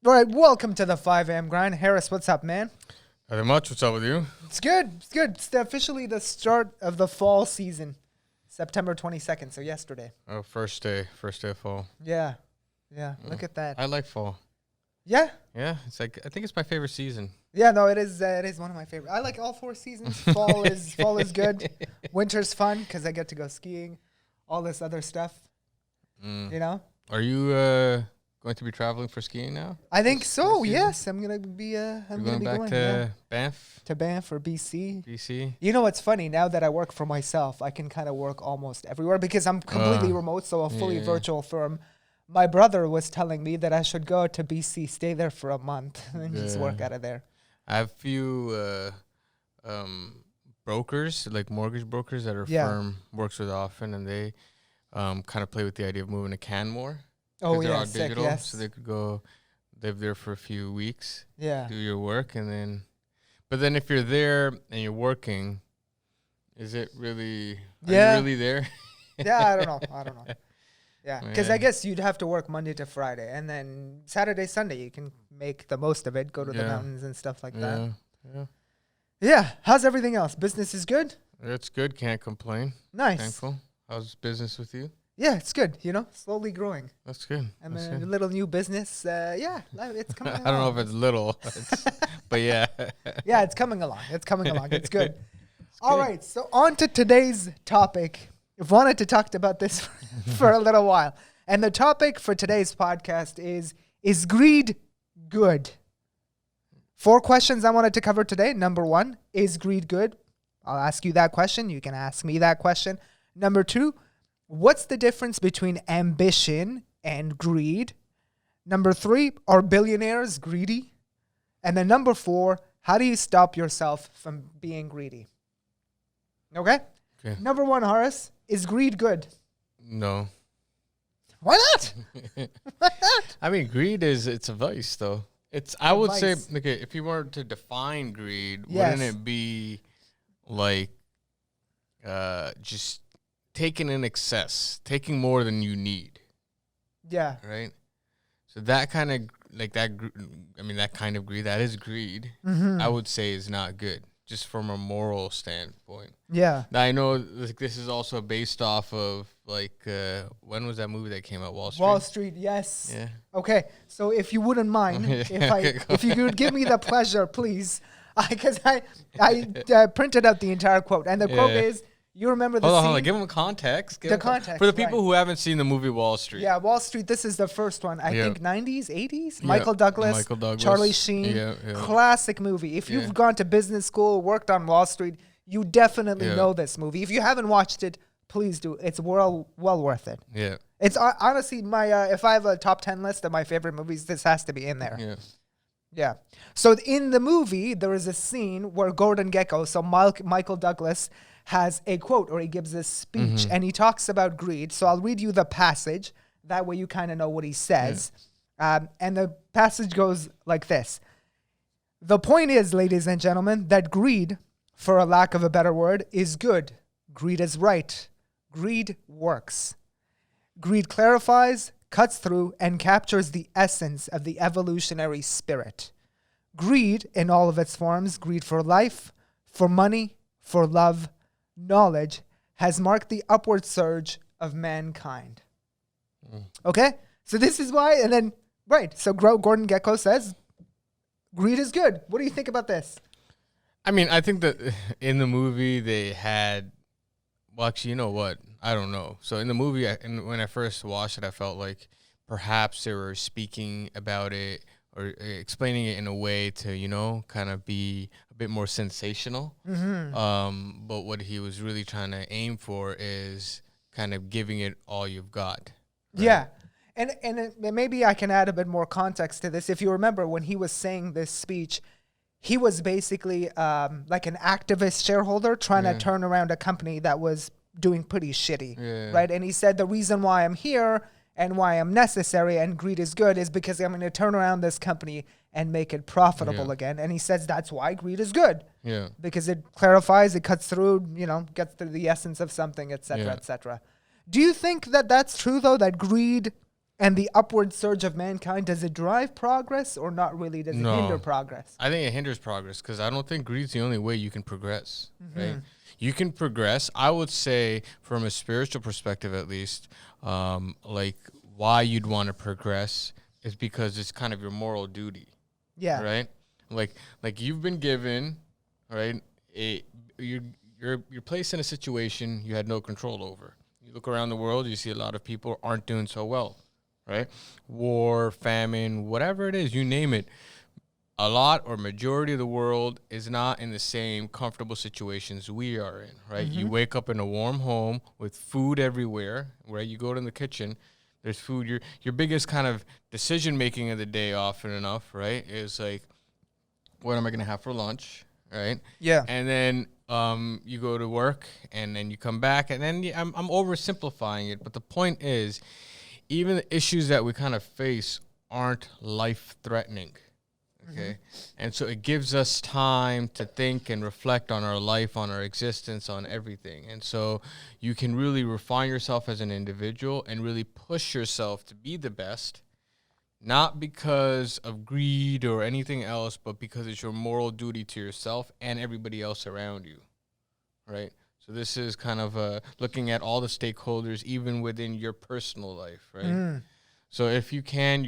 All right, welcome to the 5 a.m. grind. Harris, what's up, man? Nothing much. What's up with you? It's good. It's good. It's officially the start of the fall season, September 22nd, so yesterday. Oh, first day of fall. Yeah. Look at that. I like fall. Yeah? Yeah, I think it's my favorite season. Yeah, no, it is one of my favorite. I like all four seasons. Fall is good. Winter's fun because I get to go skiing, all this other stuff, you know? Are you going to be traveling for skiing now? I think so, yes. I'm going to be going back to Banff? To Banff or BC. BC? You know what's funny? Now that I work for myself, I can kind of work almost everywhere because I'm completely remote, so a fully virtual firm. My brother was telling me that I should go to BC, stay there for a month, and just work out of there. I have a few brokers, like mortgage brokers that our firm works with often, and they kind of play with the idea of moving to Canmore. Oh, they're yeah, all sick, digital, yes. so they could go live there for a few weeks, do your work, but then if you're there and you're working, is it really, are you really there? Yeah, I don't know. Yeah, because I guess you'd have to work Monday to Friday, and then Saturday, Sunday, you can make the most of it, go to the mountains and stuff like that. Yeah, how's everything else? Business is good? It's good, can't complain. Nice. Thankful. How's business with you? Yeah, it's good, slowly growing. That's good. I'm a little new business. It's coming along. I don't know if it's little, but yeah. Yeah, it's coming along. It's good. All right, so on to today's topic. I've wanted to talk about this for a little while. And the topic for today's podcast is greed good? 4 questions I wanted to cover today. Number 1, is greed good? I'll ask you that question. You can ask me that question. Number 2, what's the difference between ambition and greed? Number 3, are billionaires greedy? And then number 4, how do you stop yourself from being greedy? Okay? Number 1, Horace, is greed good? No. Why not? I mean, greed it's a vice, though. I would say, okay, if you were to define greed, wouldn't it be like just taking in excess, taking more than you need? Yeah. Right? So that kind of, that kind of greed, that is greed, I would say is not good, just from a moral standpoint. Yeah. Now, I know this is also based off of, when was that movie that came out, Wall Street? Wall Street, yes. Yeah. Okay, so if you wouldn't mind, if you could give me the pleasure, please, because I printed out the entire quote, and the quote is, you remember the scene? Hold on, give them context. Context. For the people who haven't seen the movie Wall Street. Yeah, Wall Street, this is the first one. I think 90s, 80s? Michael Douglas, Charlie Sheen. Classic movie. If you've gone to business school, worked on Wall Street, you definitely know this movie. If you haven't watched it, please do. It's well worth it. Yeah. It's honestly my, if I have a top 10 list of my favorite movies, this has to be in there. Yeah. Yeah. So in the movie, there is a scene where Gordon Gekko, so Michael Douglas, has a quote, or he gives this speech, and he talks about greed. So I'll read you the passage. That way you kind of know what he says. Yeah. And the passage goes like this. The point is, ladies and gentlemen, that greed, for a lack of a better word, is good. Greed is right. Greed works. Greed clarifies, cuts through, and captures the essence of the evolutionary spirit. Greed, in all of its forms, greed for life, for money, for love, knowledge, has marked the upward surge of mankind. Okay? So this is why, and then, so Gordon Gekko says, greed is good. What do you think about this? I mean, I think that in the movie they had, well, actually, you know what? I don't know. So in the movie, when I first watched it, I felt like perhaps they were speaking about it or explaining it in a way to, kind of be a bit more sensational. But what he was really trying to aim for is kind of giving it all you've got. Right? Yeah. And maybe I can add a bit more context to this. If you remember, when he was saying this speech, he was basically like an activist shareholder trying to turn around a company that was doing pretty shitty, right? And he said, the reason why I'm here and why I'm necessary and greed is good is because I'm going to turn around this company and make it profitable again. And he says that's why greed is good. Yeah. Because it clarifies, it cuts through, gets through the essence of something, et cetera, et cetera. Do you think that that's true, though, that greed And the upward surge of mankind, does it drive progress or not really? Does it hinder progress? I think it hinders progress because I don't think greed's the only way you can progress, right? You can progress. I would say from a spiritual perspective, at least, like why you'd want to progress is because it's kind of your moral duty. Yeah. Right? Like you've been given, right? You're placed in a situation you had no control over. You look around the world, you see a lot of people aren't doing so well, right? War, famine, whatever it is, you name it. A lot or majority of the world is not in the same comfortable situations we are in, right? You wake up in a warm home with food everywhere, right? You go to the kitchen, there's food. Your biggest kind of decision making of the day, often enough, right, is like, what am I gonna have for lunch, right? Yeah. And then you go to work, and then you come back, and then I'm oversimplifying it, but the point is, even the issues that we kind of face aren't life threatening. Okay. And so it gives us time to think and reflect on our life, on our existence, on everything. And so you can really refine yourself as an individual and really push yourself to be the best, not because of greed or anything else, but because it's your moral duty to yourself and everybody else around you. Right. So this is kind of looking at all the stakeholders, even within your personal life. Right. So if you can,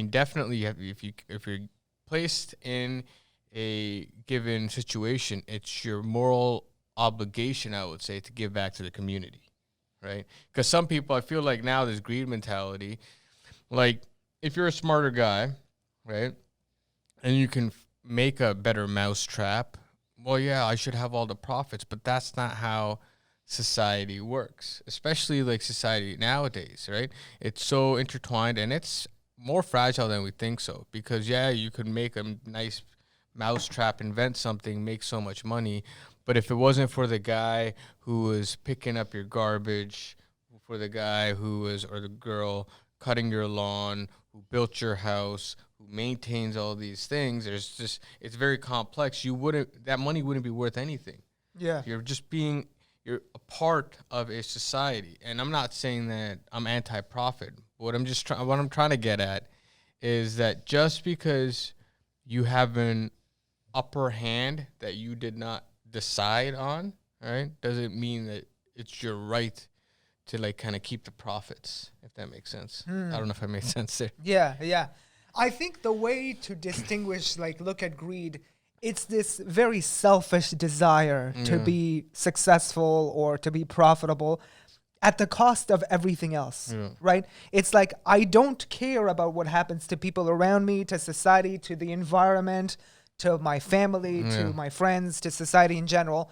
definitely if you're placed in a given situation, it's your moral obligation, I would say, to give back to the community, right? Because some people, I feel like now there's greed mentality. Like, if you're a smarter guy, right, and you can make a better mousetrap, well, yeah, I should have all the profits, but that's not how society works, especially like society nowadays, right? It's so intertwined, and it's more fragile than we think so, because you could make a nice mousetrap, invent something, make so much money, but if it wasn't for the guy who was picking up your garbage, for the guy who was, or the girl cutting your lawn, who built your house, who maintains all these things, it's very complex. That money wouldn't be worth anything. Yeah. You're a part of a society. And I'm not saying that I'm anti-profit. What I'm trying to get at is that just because you have an upper hand that you did not decide on, right, doesn't mean that it's your right to like kind of keep the profits, if that makes sense. I don't know if I made sense there. Yeah. I think the way to distinguish, like, look at greed, it's this very selfish desire to be successful or to be profitable at the cost of everything else, right? It's like, I don't care about what happens to people around me, to society, to the environment, to my family, to my friends, to society in general,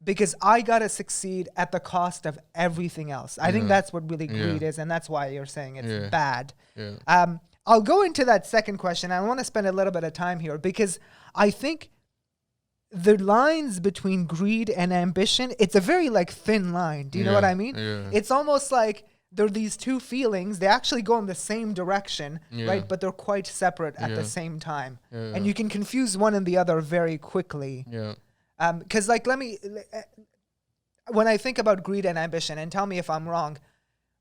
because I got to succeed at the cost of everything else. I think that's what really greed is, and that's why you're saying it's bad. Yeah. I'll go into that second question. I want to spend a little bit of time here, because I think the lines between greed and ambition, it's a very like thin line. Do you know what I mean? Yeah. It's almost like there are these two feelings. They actually go in the same direction, right? But they're quite separate at the same time. Yeah. And you can confuse one and the other very quickly. Yeah. Because when I think about greed and ambition, and tell me if I'm wrong,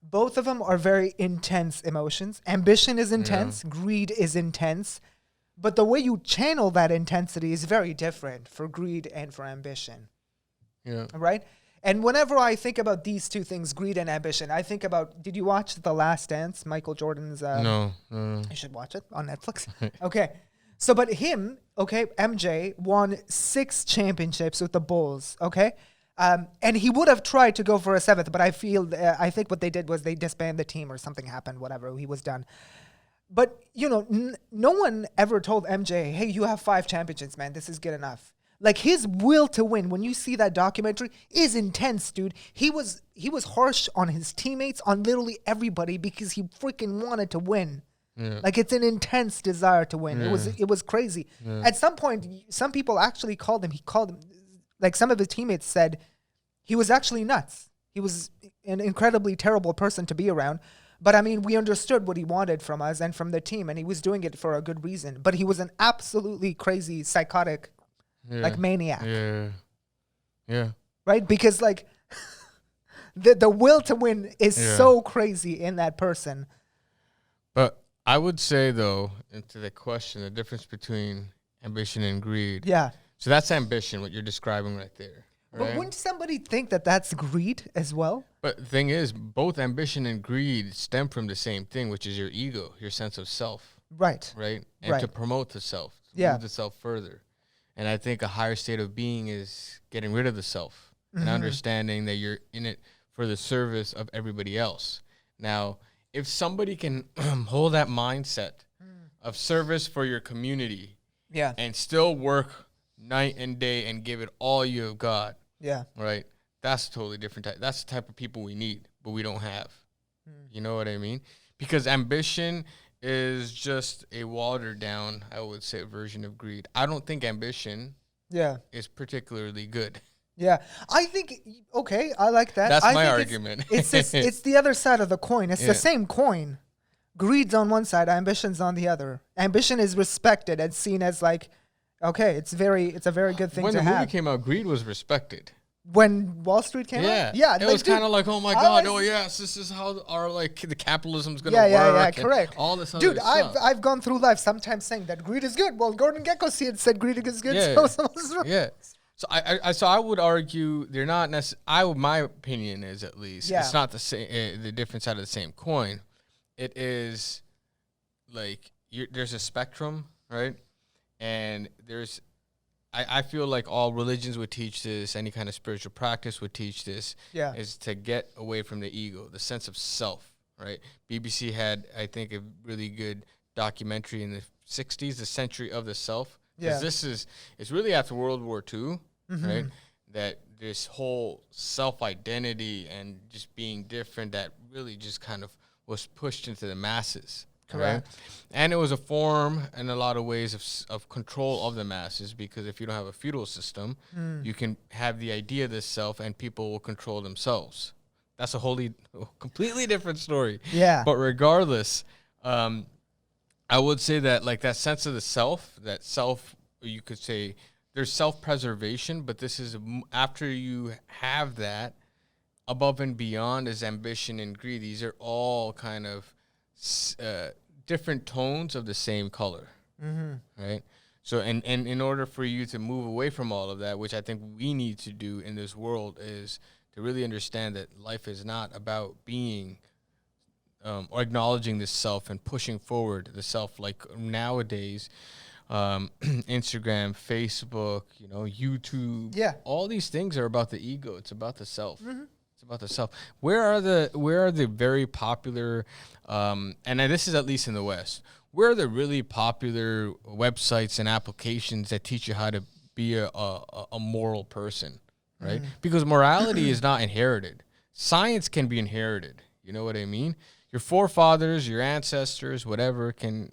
both of them are very intense emotions. Ambition is intense. Greed is intense. But the way you channel that intensity is very different for greed and for ambition. Yeah. Right? And whenever I think about these two things, greed and ambition, I think about, did you watch The Last Dance, Michael Jordan's? No. You should watch it on Netflix. Okay. So, but him, MJ won 6 championships with the Bulls, and he would have tried to go for a 7th, but I think what they did was they disbanded the team or something happened, whatever, he was done. But, no one ever told MJ, hey, you have 5 championships, man. This is good enough. Like, his will to win, when you see that documentary, is intense, dude. He was harsh on his teammates, on literally everybody, because he freaking wanted to win. Yeah. Like, it's an intense desire to win. Yeah. It was crazy. Yeah. At some point, some people actually called him, like some of his teammates said, he was actually nuts. He was an incredibly terrible person to be around. But I mean, we understood what he wanted from us and from the team, and he was doing it for a good reason. But he was an absolutely crazy, psychotic, like maniac. Yeah. Yeah. Right? Because like the will to win is so crazy in that person. But I would say, though, into the question, the difference between ambition and greed. Yeah. So that's ambition, what you're describing right there. But Right? wouldn't somebody think that that's greed as well? But the thing is, both ambition and greed stem from the same thing, which is your ego, your sense of self, Right. right? And Right. to promote the self, to Yeah. move the self further. And I think a higher state of being is getting rid of the self and understanding that you're in it for the service of everybody else. Now, if somebody can hold that mindset of service for your community Yeah. and still work night and day and give it all you have got, Yeah. right? That's a totally different type. That's the type of people we need, but we don't have. You know what I mean? Because ambition is just a watered down, I would say, version of greed. I don't think ambition Yeah. is particularly good. Yeah. I think, okay, I like that. That's I my think argument. It's the other side of the coin. It's Yeah. the same coin. Greed's on one side, ambition's on the other. Ambition is respected and seen as like, okay, it's a very good thing When to the have. movie came out, greed was respected. When Wall Street came out? Yeah. It was kind of like, oh my I God, was- oh yes, this is how our like the capitalism's gonna Yeah, work. yeah, yeah, and correct. All this other Dude, stuff. I've gone through life sometimes saying that greed is good. Well, Gordon Gekko said greed is good. Yeah. So Yeah. So I would argue they're not necessarily. My opinion is, at least, Yeah. it's not the same. The different side of the same coin. It is like there's a spectrum, right? And there's, I feel like all religions would teach this. Any kind of spiritual practice would teach this. Yeah. Is to get away from the ego, the sense of self, right? BBC had, I think, a really good documentary in the '60s, The Century of the Self. Yeah. Because it's really after World War II, right? That this whole self-identity and just being different that really just kind of was pushed into the masses. Correct. Right? And it was a form in a lot of ways of control of the masses, because if you don't have a feudal system, you can have the idea of this self and people will control themselves. That's a completely different story. Yeah. But regardless, I would say that like that sense of the self, you could say there's self-preservation, but this is after you have that, above and beyond is ambition and greed. These are all kind of different tones of the same color, right? So, and in order for you to move away from all of that, which I think we need to do in this world, is to really understand that life is not about being or acknowledging the self and pushing forward the self. Like nowadays, Instagram, Facebook, YouTube, Yeah. all these things are about the ego. It's about the self. It's about the self. Where are the very popular, and this is at least in the West, where are the really popular websites and applications that teach you how to be a moral person, right? Because morality is not inherited. Science can be inherited. You know what I mean? Your forefathers, your ancestors, whatever, can,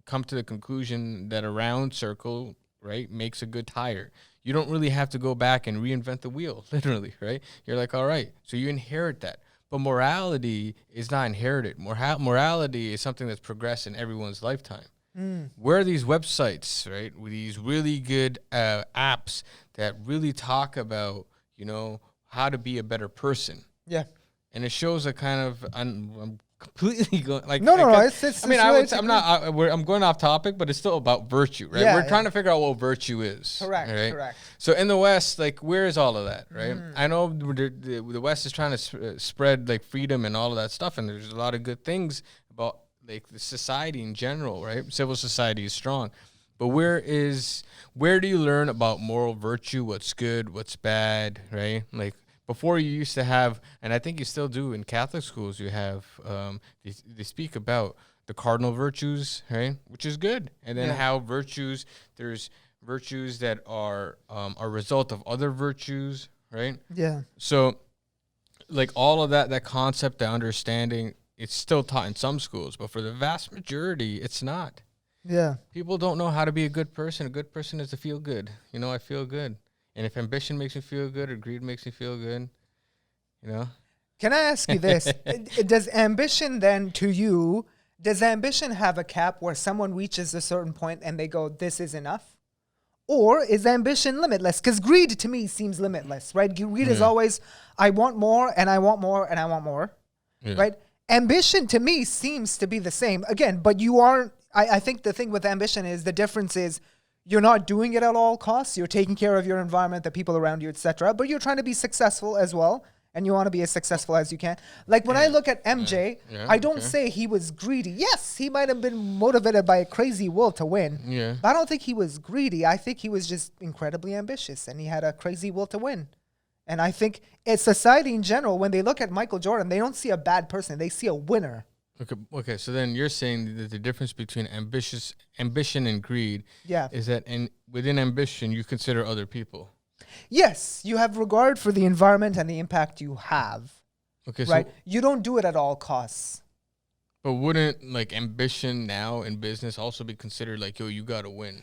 come to the conclusion that a round circle, right, makes a good tire. You don't really have to go back and reinvent the wheel, literally, right? You're like, all right, so you inherit that. But morality is not inherited. Morality is something that's progressed in everyone's lifetime. Where are these websites, right, with these really good apps that really talk about, how to be a better person? Yeah. And it shows a kind of, I'm completely going like. No. I'm going off topic, but it's still about virtue, right? Yeah, We're trying to figure out what virtue is. Correct. Right? Correct. So in the West, like, where is all of that, right? I know the West is trying to spread like freedom and all of that stuff, and there's a lot of good things about like the society in general, right? Civil society is strong, but where do you learn about moral virtue? What's good? What's bad? Right? Like. Before you used to have, and I think you still do in Catholic schools, you have, they speak about the cardinal virtues, right? Which is good. And then how there's virtues that are a result of other virtues, right? Yeah. So, like all of that concept, that understanding, it's still taught in some schools, but for the vast majority, it's not. Yeah. People don't know how to be a good person. A good person is to feel good. I feel good. And if ambition makes me feel good or greed makes me feel good, Can I ask you this? Does ambition then, to you, does ambition have a cap where someone reaches a certain point and they go, this is enough? Or is ambition limitless? Because greed to me seems limitless, right? Greed is always, I want more and I want more and I want more, right? Ambition to me seems to be the same again, but you aren't. I think the thing with ambition is the difference is you're not doing it at all costs. You're taking care of your environment, the people around you, etc. But you're trying to be successful as well, and you want to be as successful as you can. Like when I look at MJ, I don't say he was greedy. Yes, he might have been motivated by a crazy will to win. Yeah. But I don't think he was greedy. I think he was just incredibly ambitious, and he had a crazy will to win. And I think it's society in general, when they look at Michael Jordan, they don't see a bad person. They see a winner. Okay. So then you're saying that the difference between ambition and greed is that within ambition, you consider other people. Yes, you have regard for the environment and the impact you have. Okay, right? So You don't do it at all costs. but wouldn't like ambition now in business also be considered like, yo, you got to win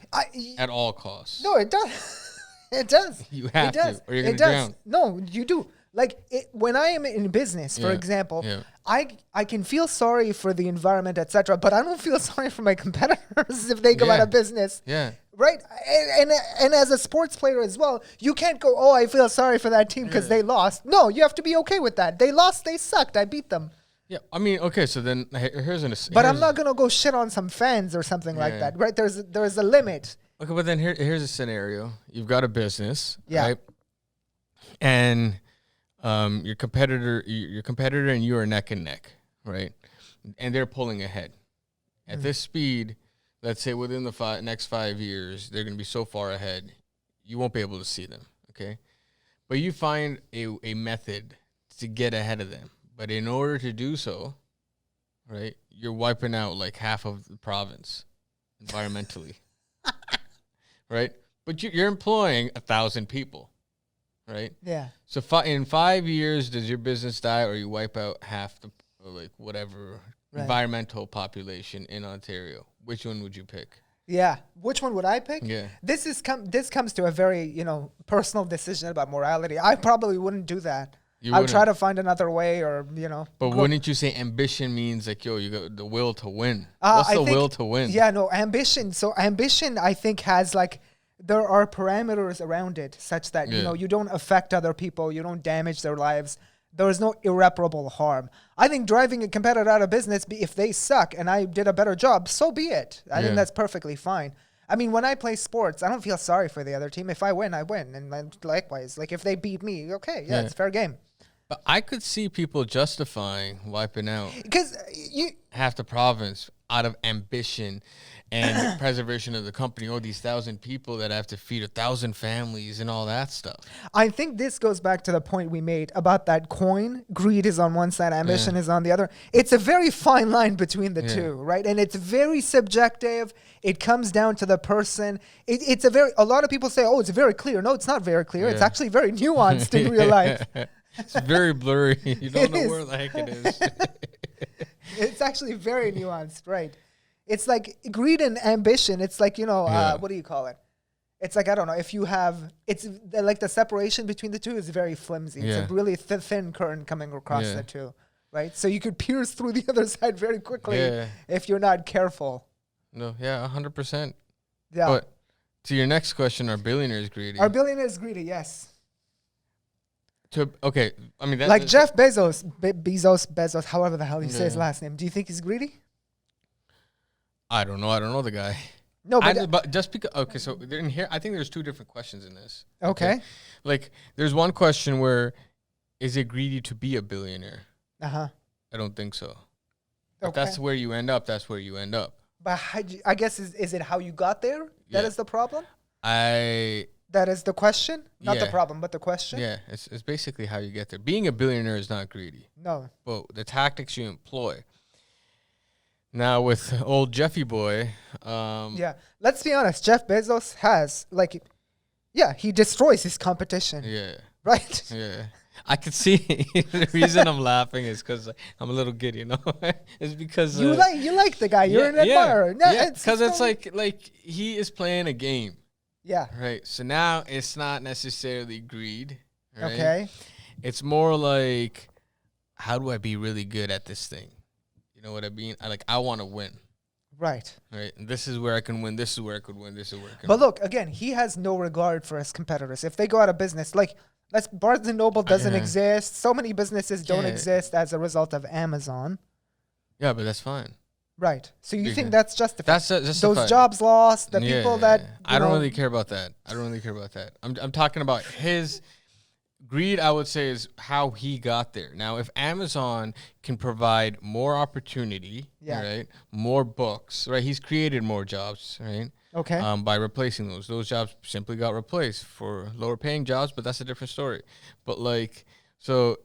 at all costs? No, it does. It does. You have it does. to, or you're it going does. to drown. No, you do. Like when I am in business, for example, I can feel sorry for the environment, etc. But I don't feel sorry for my competitors if they go out of business. Yeah. Right. And as a sports player as well, you can't go, oh, I feel sorry for that team because they lost. No, you have to be okay with that. They lost. They sucked. I beat them. Yeah. I mean, okay. So then But I'm not gonna go shit on some fans or something like that. Right. There's a limit. Okay, but then here's a scenario. You've got a business, Yeah. right? And your competitor and you are neck and neck, right? And they're pulling ahead. At this speed, let's say within the next 5 years, they're going to be so far ahead, you won't be able to see them, okay? But you find a method to get ahead of them. But in order to do so, right, you're wiping out like half of the province environmentally. Right? But you're employing 1,000 people, right? Yeah. So in 5 years, does your business die or you wipe out half the, environmental population in Ontario? Which one would you pick? Yeah. Which one would I pick? Yeah. This comes to a very, personal decision about morality. I probably wouldn't do that. I'll try to find another way or. But wouldn't you say ambition means like, yo, you got the will to win? What's the will to win? Yeah, no, ambition. So ambition, I think, has there are parameters around it such that, you don't affect other people. You don't damage their lives. There is no irreparable harm. I think driving a competitor out of business, if they suck and I did a better job, so be it. I think that's perfectly fine. I mean, when I play sports, I don't feel sorry for the other team. If I win, I win. And likewise, if they beat me, okay, it's fair game. But I could see people justifying wiping out because half the province out of ambition and preservation of the company. Oh, these 1,000 people that have to feed 1,000 families and all that stuff. I think this goes back to the point we made about that coin. Greed is on one side, ambition is on the other. It's a very fine line between the two, right? And it's very subjective. It comes down to the person. A lot of people say, oh, it's very clear. No, it's not very clear. It's actually very nuanced in real life. It's very blurry. You don't know where the heck it is. It's actually very nuanced, right? It's like greed and ambition. It's like, what do you call it? It's like, I don't know, if you have, it's like the separation between the two is very flimsy. It's a really thin current coming across the two, right? So you could pierce through the other side very quickly if you're not careful. No, 100%. Yeah. But to your next question, are billionaires greedy? Are billionaires greedy? Yes. Okay, I mean like Jeff Bezos, however the hell you say his last name. Do you think he's greedy? I don't know the guy. No, but just because so in here, I think there's two different questions in this. Okay. Like there's one question where, is it greedy to be a billionaire? I don't think so. If that's where you end up, that's where you end up. But I guess is it how you got there? That is the problem. That is the question? Not the problem, but the question? Yeah, it's basically how you get there. Being a billionaire is not greedy. No. But the tactics you employ. Now, with old Jeffy boy... let's be honest. Jeff Bezos has, he destroys his competition. Yeah. Right? Yeah. I could see the reason I'm laughing is because I'm a little giddy, It's because... you like the guy. You're an admirer. Yeah, because it's like he is playing a game. Yeah. Right. So now it's not necessarily greed. Right? Okay. It's more like, how do I be really good at this thing? You know what I mean? I want to win. Right. Right. And this is where I can win. This is where I could win. This is where I can win. Look, again, he has no regard for his competitors. If they go out of business, Barnes & Noble doesn't exist. So many businesses don't exist as a result of Amazon. Yeah, but that's fine. Right. So you think Because that's justified? that's justified. Those jobs lost, the Yeah, people that I don't really care about that. I don't really care about that. I'm talking about his greed. I would say is how he got there. Now, if Amazon can provide more opportunity, right, more books, right, he's created more jobs, right. Okay. By replacing those jobs simply got replaced for lower paying jobs, but that's a different story. But like, so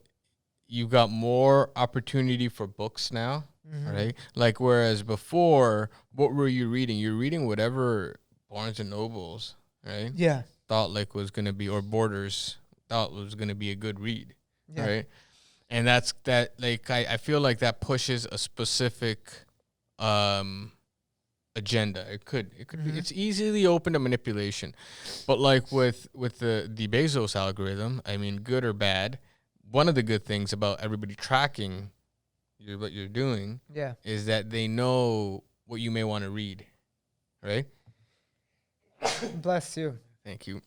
you got more opportunity for books now, right? Like, whereas before, what were you reading? You're reading whatever Barnes and Nobles, right? Yeah. Thought like was gonna be, or Borders thought was gonna be a good read, Yeah. right? And that's that. Like, I feel like that pushes a specific agenda. It could be. It's easily open to manipulation, but like with the Bezos algorithm, I mean, good or bad, one of the good things about everybody tracking what you're doing is that they know what you may want to read, right? Bless you. Thank you.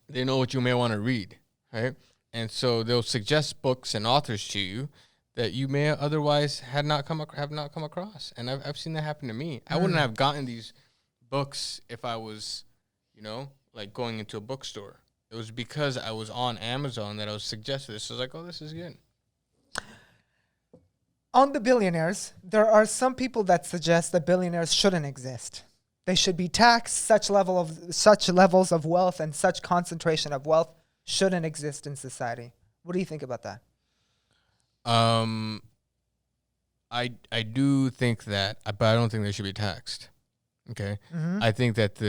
They know what you may want to read, right? And so they'll suggest books and authors to you that you may otherwise have not come across. And I've seen that happen to me. I wouldn't have gotten these books if I was, like going into a bookstore. It was because I was on Amazon that I was suggested this. So I was like, oh, this is good. On the billionaires, there are some people that suggest that billionaires shouldn't exist. They should be taxed. Such levels of wealth and such concentration of wealth shouldn't exist in society. What do you think about that? I do think that, but I don't think they should be taxed. Okay, I think that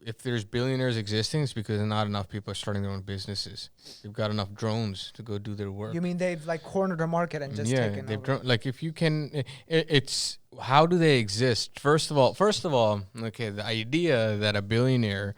if there's billionaires existing, it's because not enough people are starting their own businesses. They've got enough drones to go do their work. You mean they've like cornered the market and just taken over? Like if you can, it's how do they exist? First of all, okay, the idea that a billionaire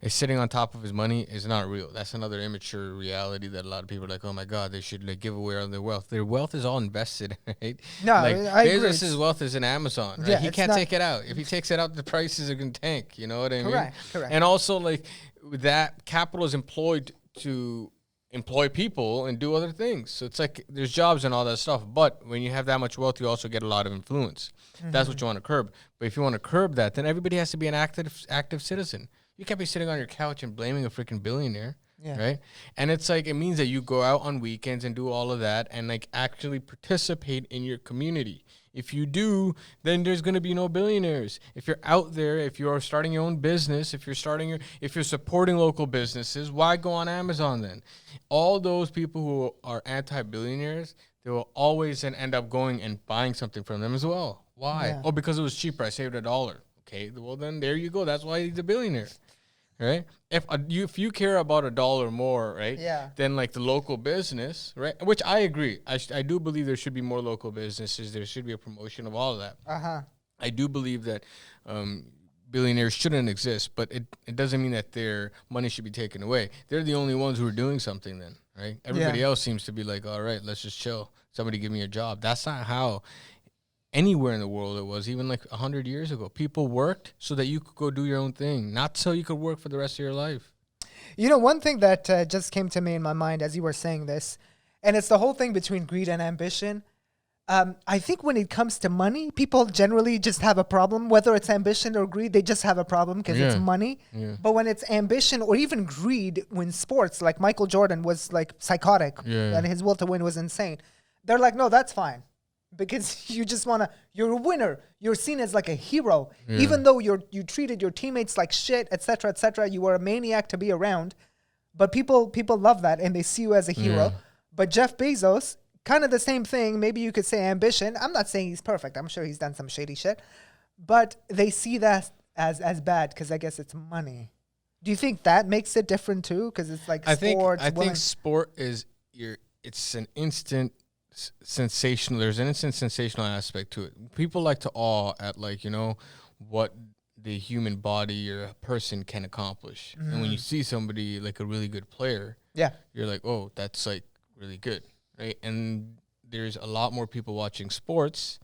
is sitting on top of his money is not real. That's another immature reality that a lot of people are like, oh my God, they should like give away all their wealth. Their wealth is all invested, right? No, like I agree. Bezos' wealth is in Amazon, right? Yeah, He can't take it out. If he takes it out, the prices are going to tank. You know what I mean? Correct. And also, like, that capital is employed to employ people and do other things. So it's like there's jobs and all that stuff. But when you have that much wealth, you also get a lot of influence. That's what you want to curb. But if you want to curb that, then everybody has to be an active citizen. You can't be sitting on your couch and blaming a freaking billionaire, right? And it's like, it means that you go out on weekends and do all of that and like actually participate in your community. If you do, then there's going to be no billionaires. If you're out there, if you're starting your own business, if you're supporting local businesses, why go on Amazon then? All those people who are anti-billionaires, they will always then end up going and buying something from them as well. Why? Yeah. Oh, because it was cheaper. I saved $1. Okay, well then there you go. That's why he's a billionaire. Right? If you care about $1 more, right? Yeah. Than like the local business, right? Which I agree. I do believe there should be more local businesses. There should be a promotion of all of that. I do believe that billionaires shouldn't exist, but it doesn't mean that their money should be taken away. They're the only ones who are doing something then, right? Everybody else seems to be like, all right, let's just chill. Somebody give me a job. That's not how anywhere in the world it was, even like 100 years ago. People worked so that you could go do your own thing, not so you could work for the rest of your life. You know, one thing that just came to me in my mind as you were saying this, and it's the whole thing between greed and ambition. I think when it comes to money, people generally just have a problem. Whether it's ambition or greed, they just have a problem because it's money. Yeah. But when it's ambition or even greed, when sports, like Michael Jordan was like psychotic and his will to win was insane, they're like, no, that's fine. Because you just you're a winner. You're seen as like a hero, even though you treated your teammates like shit, etc., etc. You were a maniac to be around, but people love that and they see you as a hero. But Jeff Bezos, kind of the same thing. Maybe you could say ambition. I'm not saying he's perfect. I'm sure he's done some shady shit, but they see that as bad because I guess it's money. Do you think that makes it different too? Because it's like sports. I think sport is it's an instant sensational. There's an instant sensational aspect to it. People like to awe at what the human body or a person can accomplish. And when you see somebody like a really good player, you're like, oh, that's like really good, right? And there's a lot more people watching sports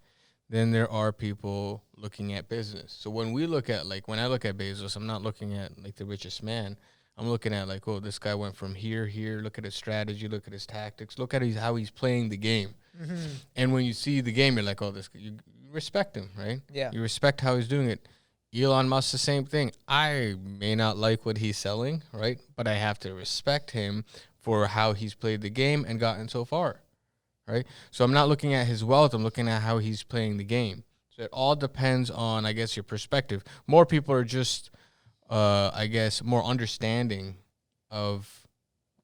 than there are people looking at business. So when I look at Bezos, I'm not looking at like the richest man. I'm looking at like, oh, this guy went from here. Look at his strategy. Look at his tactics. Look at how he's playing the game. And when you see the game, you're like, oh, this you respect him, right? Yeah. You respect how he's doing it. Elon Musk, the same thing. I may not like what he's selling, right? But I have to respect him for how he's played the game and gotten so far, right? So I'm not looking at his wealth. I'm looking at how he's playing the game. So it all depends on, I guess, your perspective. More people are just, I guess, more understanding of,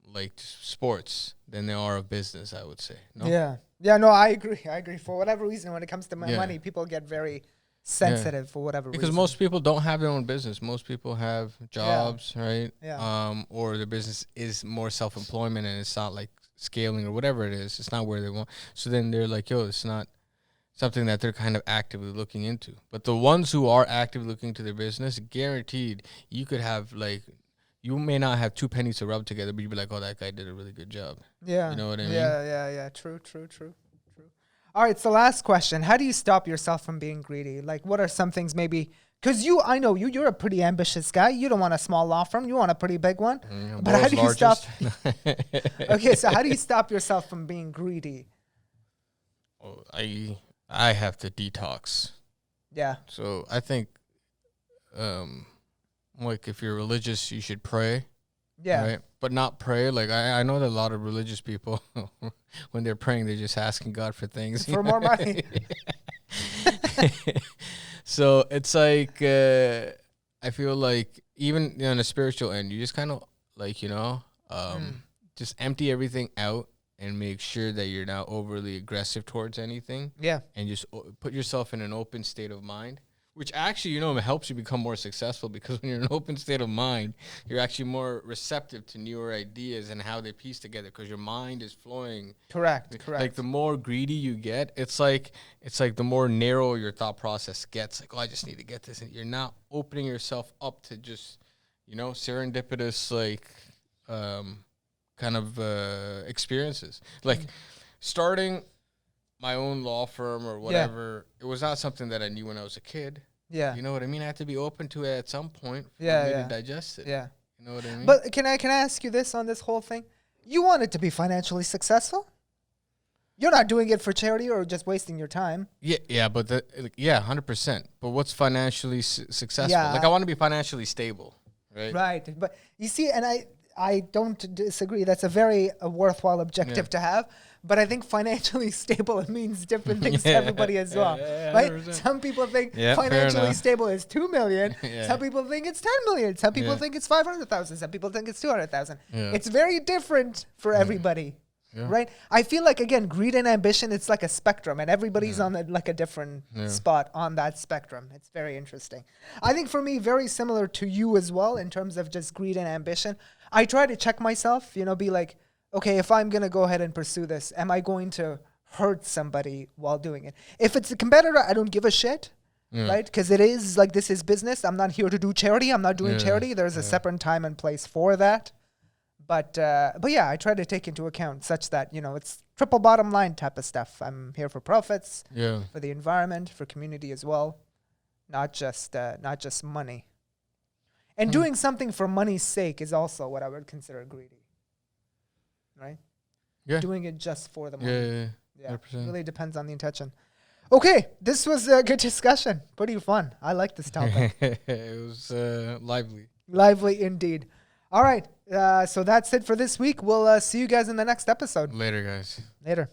like, sports than they are of business, I would say. No? Yeah. Yeah, no, I agree. For whatever reason, when it comes to Yeah. money, people get very sensitive for whatever Because reason. most people don't have their own business. Most people have jobs, right? Yeah. Or their business is more self-employment and it's not like scaling or whatever it is. It's not where they want. So then they're like, yo, it's not something that they're kind of actively looking into. But the ones who are actively looking into their business, guaranteed, you could have like, you may not have 2 pennies to rub together, but you'd be like, oh, that guy did a really good job. Yeah. You know what I mean? Yeah. True. All right, so last question. How do you stop yourself from being greedy? Like, what are some things maybe... Because I know you're a pretty ambitious guy. You don't want a small law firm. You want a pretty big one. But how do you stop... Okay, so how do you stop yourself from being greedy? Oh, I have to detox. Yeah. So I think, like, if you're religious, you should pray. Yeah. Right? But not pray. Like, I know that a lot of religious people, when they're praying, they're just asking God for things. For more money. So it's like, I feel like even on a spiritual end, you just kind of, like, just empty everything out and make sure that you're not overly aggressive towards anything. Yeah. And just put yourself in an open state of mind. Which actually, helps you become more successful, because when you're in an open state of mind, you're actually more receptive to newer ideas and how they piece together, because your mind is flowing. Correct. Like, the more greedy you get, it's like the more narrow your thought process gets. Like, oh, I just need to get this. And you're not opening yourself up to just, serendipitous, like, kind of experiences. Like, starting my own law firm or whatever, it was not something that I knew when I was a kid. Yeah. You know what I mean? I had to be open to it at some point for me to digest it. Yeah. You know what I mean? But can I ask you this on this whole thing? You want it to be financially successful? You're not doing it for charity or just wasting your time. Yeah, but 100%. But what's financially successful? Yeah. Like, I want to be financially stable, right? Right. But you see, and I don't disagree. That's a very worthwhile objective to have. But I think financially stable means different things to everybody as well, right? 100%. Some people think Yeah, financially stable is 2 million. Yeah. Some people think it's 10 million. Some people think it's 500,000. Some people think it's 200,000. Yeah. It's very different for everybody, Yeah. right? I feel like, again, greed and ambition, it's like a spectrum, and everybody's on like a different spot on that spectrum. It's very interesting. I think for me, very similar to you as well in terms of just greed and ambition. I try to check myself, be like, okay, if I'm going to go ahead and pursue this, am I going to hurt somebody while doing it? If it's a competitor, I don't give a shit, right? Because it is like, this is business. I'm not here to do charity. I'm not doing charity. There's a separate time and place for that. But yeah, I try to take into account such that, it's triple bottom line type of stuff. I'm here for profits, for the environment, for community as well, not just money. And doing something for money's sake is also what I would consider greedy. Right? Yeah. Doing it just for the money. Yeah. 100%. Really depends on the intention. Okay, this was a good discussion. Pretty fun. I like this topic. It was lively. Lively indeed. All right, so that's it for this week. We'll see you guys in the next episode. Later, guys. Later.